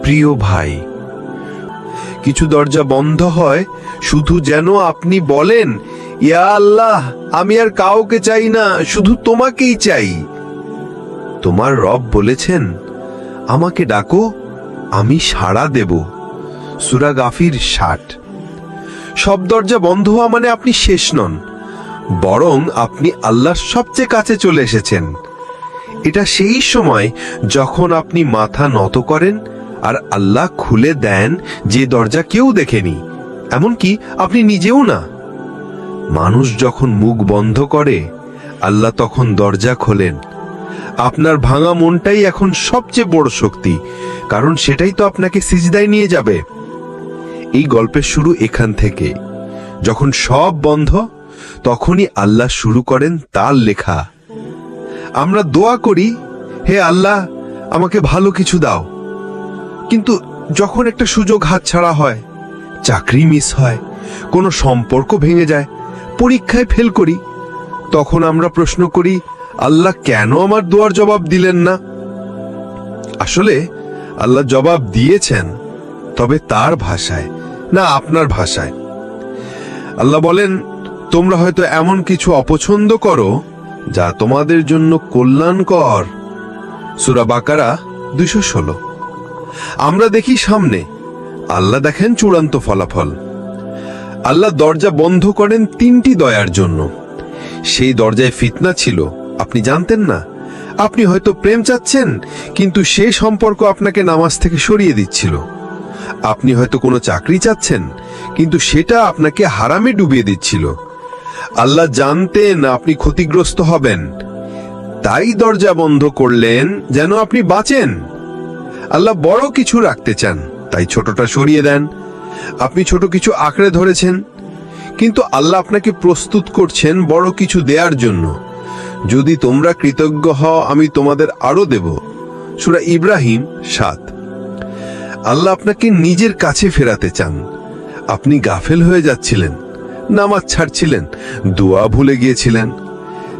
প্রিয় ভাই, কিছু দরজা বন্ধ হয় শুধু যেন আপনি বলেন, ইয়া আল্লাহ, আমি আর কাউকে চাই না, শুধু তোমাকেই চাই। তোমার রব বলেছেন, আমাকে ডাকো, আমি সাড়া দেব। সূরা গাফির 60। সব দরজা বন্ধ হওয়া মানে আপনি শেষ নন, বরং আপনি আল্লাহর সবচেয়ে কাছে চলে এসেছেন। এটা সেই সময় যখন আপনি মাথা নত করেন আর আল্লাহ খুলে দেন যে দরজা কেউ দেখেনি, এমনকি আপনি নিজেও না। মানুষ যখন মুখ বন্ধ করে, আল্লাহ তখন দরজা খোলেন। আপনার ভাঙা মনটাই এখন সবচেয়ে বড় শক্তি, কারণ সেটাই তো আপনাকে সিজদায় নিয়ে যাবে। এই গল্পের শুরু এখান থেকে। যখন সব বন্ধ, তখনই আল্লাহ শুরু করেন তার লেখা। আমরা দোয়া করি, হে আল্লাহ, আমাকে ভালো কিছু দাও। কিন্তু যখন একটা সুযোগ হাতছাড়া হয়, চাকরি মিস হয়, কোনো সম্পর্ক ভেঙে যায়, পরীক্ষায় ফেল করি, তখন আমরা প্রশ্ন করি, আল্লাহ কেন আমার দোয়ার জবাব দিলেন না? আসলে আল্লাহ জবাব দিয়েছেন, তবে তার ভাষায়, না আপনার ভাষায়। আল্লাহ বলেন, তোমরা হয়তো এমন কিছু অপছন্দ করো যা তোমাদের জন্য কল্যাণকর। সূরা বাকারা 216। আমরা দেখি সামনে, আল্লাহ দেখেন চূড়ান্ত ফলাফল। আল্লাহ দরজা বন্ধ করেন 3টি দয়ার জন্য। সেই দরজায় ফিতনা ছিল, আপনি জানতেন না। আপনি হয়তো প্রেম চাচ্ছেন, কিন্তু সেই সম্পর্ক আপনাকে নামাজ থেকে সরিয়ে দিচ্ছিল। আপনি হয়তো কোনো চাকরি চাচ্ছেন, কিন্তু সেটা আপনাকে হারামে ডুবিয়ে দিচ্ছিল। আল্লাহ জানতেন আপনি ক্ষতিগ্রস্ত হবেন, তাই দরজা বন্ধ করলেন যেন আপনি বাঁচেন। আল্লাহ বড় কিছু রাখতে চান, তাই ছোটটা সরিয়ে দেন। আপনি ছোট কিছু আঁকড়ে ধরেছেন, কিন্তু আল্লাহ আপনাকে প্রস্তুত করছেন বড় কিছু দেওয়ার জন্য। যদি তোমরা কৃতজ্ঞ হও, আমি তোমাদের আরো দেব। সূরা ইব্রাহিম 7। আল্লাহ আপনাকে নিজের কাছে ফেরাতে চান। আপনি গাফেল হয়ে যাচ্ছিলেন, নামাজ ছাড়ছিলেন, দোয়া ভুলে গিয়েছিলেন,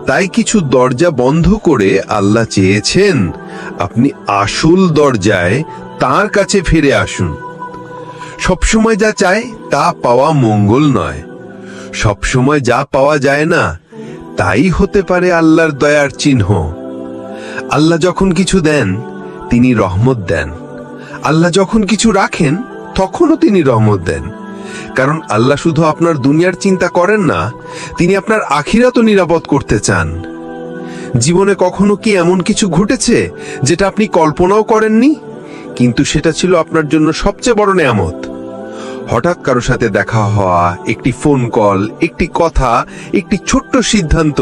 তাই কিছু দরজা বন্ধ করে আল্লাহ চেয়েছেন আপনি আসল দরজায় তার কাছে ফিরে আসুন। সবসময় যা চাই তা পাওয়া মঙ্গল নয়। সবসময় যা পাওয়া যায় না, তাই হতে পারে আল্লাহর দয়ার চিহ্ন। আল্লাহ যখন কিছু দেন, তিনি রহমত দেন। আল্লাহ যখন কিছু রাখেন, তখনও তিনি রহমত দেন। কারণ আল্লাহ শুধু আপনার দুনিয়ার চিন্তা করেন না, তিনি আপনার আখিরাতও নিরাপদ করতে চান। জীবনে কখনো কি এমন কিছু ঘটেছে যেটা আপনি কল্পনাও করেননি, কিন্তু সেটা ছিল আপনার জন্য সবচেয়ে বড় নেয়ামত? হঠাৎ কারো সাথে দেখা হওয়া, একটি ফোন কল, একটি কথা, একটি ছোট্ট সিদ্ধান্ত,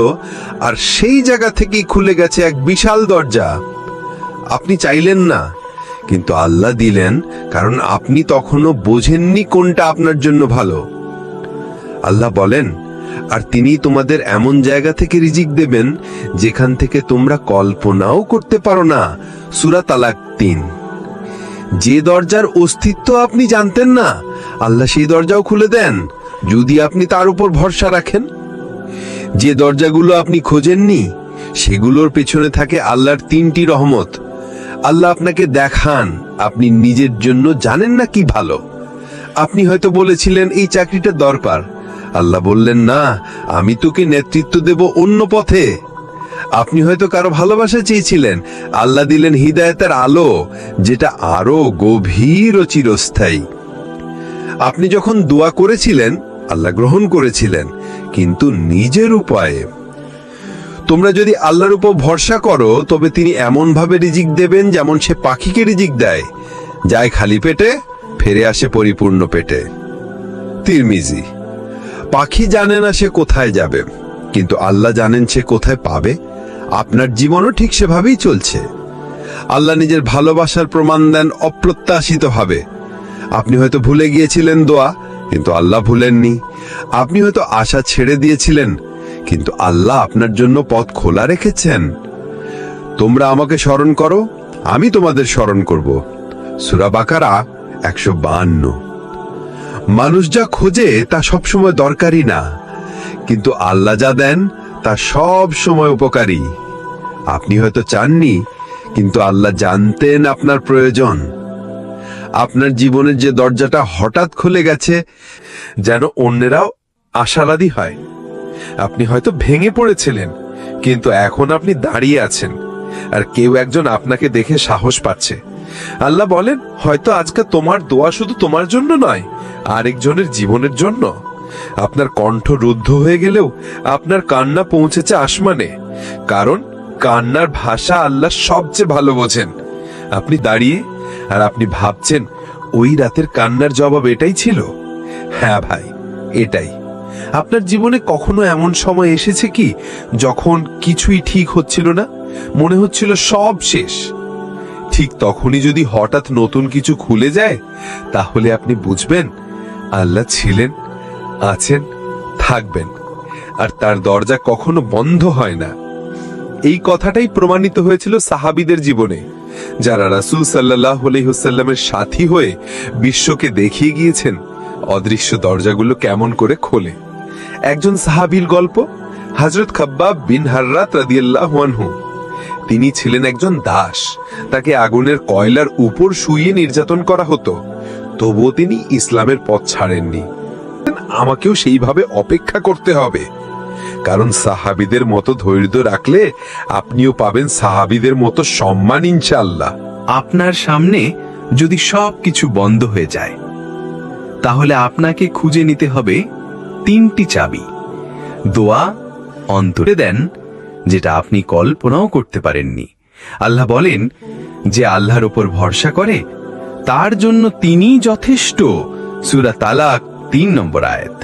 আর সেই জায়গা থেকেই খুলে গেছে এক বিশাল দরজা। আপনি চাইলেন না, কিন্তু আল্লাহ দিলেন, কারণ আপনি তখনও বোঝেননি কোনটা আপনার জন্য ভালো। আল্লাহ বলেন, আর তিনি তোমাদের এমন জায়গা থেকে রিজিক দেবেন যেখান থেকে তোমরা কল্পনাও করতে পারো না। সূরা তালাক 3। যে দরজার অস্তিত্ব আপনি জানতেন না, আল্লাহ সেই দরজাও খুলে দেন যদি আপনি তার উপর ভরসা রাখেন। যে দরজাগুলো আপনি খোঁজেননি, সেগুলোর পেছনে থাকে আল্লাহর 3টি রহমত। আল্লাহ আপনাকে দেখান আপনি নিজের জন্য জানেন না কি ভালো। আপনি হয়তো বলেছিলেন এই চাকরিটা দরকার, আল্লাহ বললেন, না, আমি তোকে নেতৃত্ব দেব অন্য পথে। আপনি হয়তো কারো ভালোবাসা চেয়েছিলেন, আল্লাহ দিলেন হিদায়াতের আলো, যেটা আরো গভীর ও চিরস্থায়ী। আপনি যখন দোয়া করেছিলেন, আল্লাহ গ্রহণ করেছিলেন, কিন্তু নিজের উপায়ে। তোমরা যদি আল্লাহর উপর ভরসা করো, তবে তিনি এমন ভাবে রিজিক দেবেন যেমন সে পাখিকে রিজিক দেয়, যায় খালি পেটে, ফিরে আসে পরিপূর্ণ পেটে। তিরমিজি। পাখি জানে না সে কোথায় যাবে, কিন্তু আল্লাহ জানেন সে কোথায় পাবে। আপনার জীবনও ঠিক সেভাবেই চলছে। আল্লাহ নিজের ভালোবাসার প্রমাণ দেন অপ্রত্যাশিতভাবে। আপনি হয়তো ভুলে গিয়েছিলেন দোয়া, কিন্তু আল্লাহ ভুলেননি। আপনি হয়তো আশা ছেড়ে দিয়েছিলেন, কিন্তু আল্লাহ আপনার জন্য পথ খোলা রেখেছেন। তোমরা আমাকে স্মরণ করো, আমি তোমাদের স্মরণ করব। সূরা বাকারা 152। মানুষ যা খোঁজে তা সবসময় দরকারি না, কিন্তু আল্লাহ যা দেন তা সব সময় উপকারী। আপনি হয়তো চাননি, কিন্তু আল্লাহ জানতেন আপনার প্রয়োজন। আপনার জীবনের যে দরজাটা হঠাৎ খুলে গেছে, যেন অন্যেরাও আশাবাদী হয়। আপনি হয়তো ভেঙে পড়েছিলেন, কিন্তু এখন আপনি দাঁড়িয়ে আছেন, আর কেউ একজন আপনাকে দেখে সাহস পাচ্ছে। আল্লাহ বলেন, হয়তো আজকে তোমার দোয়া শুধু তোমার জন্য নয়, আরেকজনের জীবনের জন্য। আপনার কণ্ঠ রুদ্ধ হয়ে গেলেও আপনার কান্না পৌঁছেছে আসমানে, কারণ কান্নার ভাষা আল্লাহ সবচেয়ে ভালো বোঝেন। আপনি দাঁড়িয়ে আর আপনি ভাবছেন, ওই রাতের কান্নার জবাব এটাই ছিল? হ্যাঁ ভাই, এটাই। আপনার জীবনে কখনো এমন সময় এসেছে কি, যখন কিছুই ঠিক হচ্ছিল না, মনে হচ্ছিল সব শেষ? ঠিক তখনই যদি হঠাৎ নতুন কিছু খুলে যায়, তাহলে আপনি বুঝবেন আল্লাহ ছিলেন, আছেন, থাকবেন, আর তার দরজা কখনো বন্ধ হয় না। এই কথাটাই প্রমাণিত হয়েছিল সাহাবীদের জীবনে, যারা রাসূল সাল্লাল্লাহু আলাইহি ওয়াসাল্লামের সাথী হয়ে বিশ্বকে দেখিয়ে গিয়েছেন অদৃশ্য দরজাগুলো কেমন করে খোলে। একজন সাহাবীর গল্প, হযরত খাব্বাব বিন হাররাত রাদিয়াল্লাহু আনহু। তিনি ছিলেন একজন দাস। তাকে আগুনের কয়লার উপর শুইয়ে নির্যাতন করা হতো, তবুও তিনি ইসলামের পথ ছাড়েননি। আমাকেও সেইভাবে অপেক্ষা করতে হবে, কারণ সাহাবীদের মতো ধৈর্য রাখলে আপনিও পাবেন সাহাবীদের মতো সম্মান ইনশাআল্লাহ। আপনার সামনে যদি সবকিছু বন্ধ হয়ে যায়, তাহলে আপনাকে খুঁজে নিতে হবে 3টি চাবি। দোয়া অন্তরে দেন, যেটা আপনি কল্পনাও করতে পারেননি। আল্লাহ বলেন, যে আল্লাহর উপর ভরসা করে তার জন্য তিনিই যথেষ্ট। সূরা তালাক 3 নম্বর আয়াত।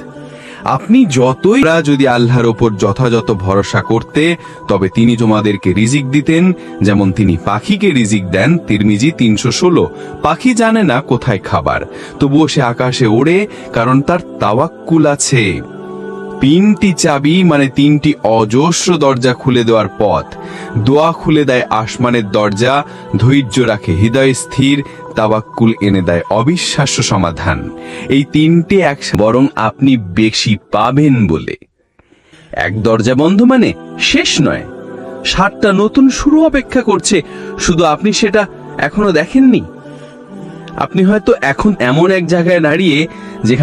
আপনি যতই যদি আল্লাহর উপর যথাযথ ভরসা করতে, তবে তিনি তোমাদেরকে রিজিক দিতেন, যেমন তিনি পাখিকে রিজিক দেন। তিরমিজি 316। পাখি জানে না কোথায় খাবার, তবুও সে আকাশে ওড়ে, কারণ তার তাওয়াক্কুল আছে। 3টি চাবি মানে 3টি অজস্র দরজা খুলে দেওয়ার পথ। দোয়া খুলে দেয় আসমানের দরজা, ধৈর্য রাখে হৃদয় স্থির, তাওয়াক্কুল এনে দেয় অবিশ্বাস্য সমাধান। এই 3টি বরং আপনি বেশি পাবেন বলে। এক দরজা বন্ধ মানে শেষ নয়, 7টা নতুন শুরু অপেক্ষা করছে, শুধু আপনি সেটা এখনো দেখেননি। আপনি হয়তো এখন এমন এক জায়গায় দাঁড়িয়ে যেখানে